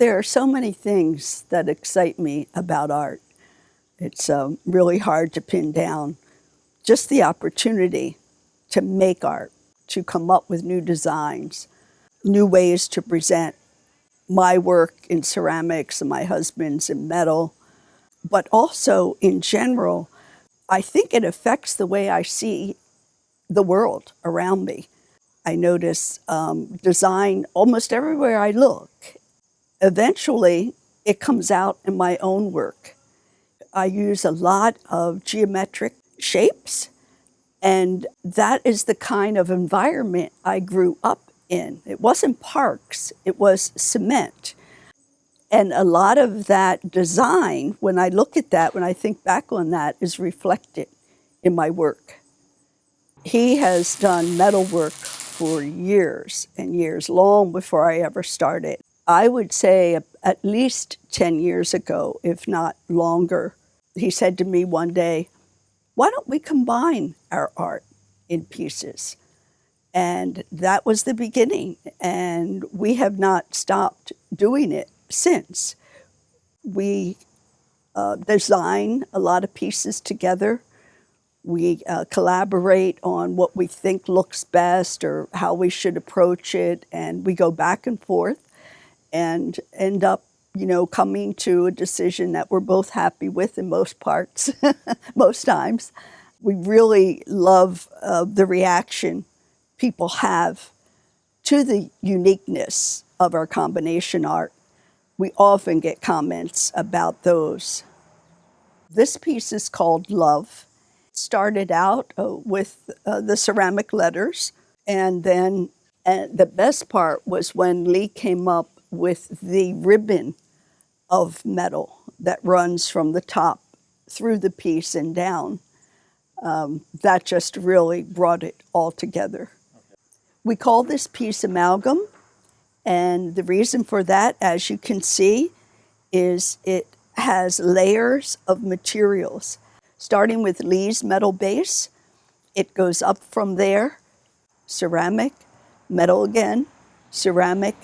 There are so many things that excite me about art. It's really hard to pin down. Just the opportunity to make art, to come up with new designs, new ways to present my work in ceramics and my husband's in metal, but also in general, I think it affects the way I see the world around me. I notice design almost everywhere I look. Eventually, it comes out in my own work. I use a lot of geometric shapes, and that is the kind of environment I grew up in. It wasn't parks, it was cement. And a lot of that design, when I look at that, when I think back on that, is reflected in my work. He has done metal work for years and years, long before I ever started. I would say at least 10 years ago, if not longer, he said to me one day, "Why don't we combine our art in pieces?" And that was the beginning, and we have not stopped doing it since. We design a lot of pieces together. We collaborate on what we think looks best or how we should approach it, and we go back and forth and end up, coming to a decision that we're both happy with in most parts, most times. We really love the reaction people have to the uniqueness of our combination art. We often get comments about those. This piece is called Love. Started out with the ceramic letters, and then the best part was when Lee came up with the ribbon of metal that runs from the top through the piece and down. That just really brought it all together. We call this piece amalgam, and the reason for that, as you can see, is it has layers of materials. Starting with Lee's metal base, it goes up from there, ceramic, metal again, ceramic,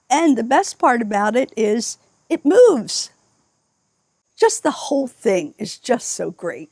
and the best part about it is it moves. Just the whole thing is just so great.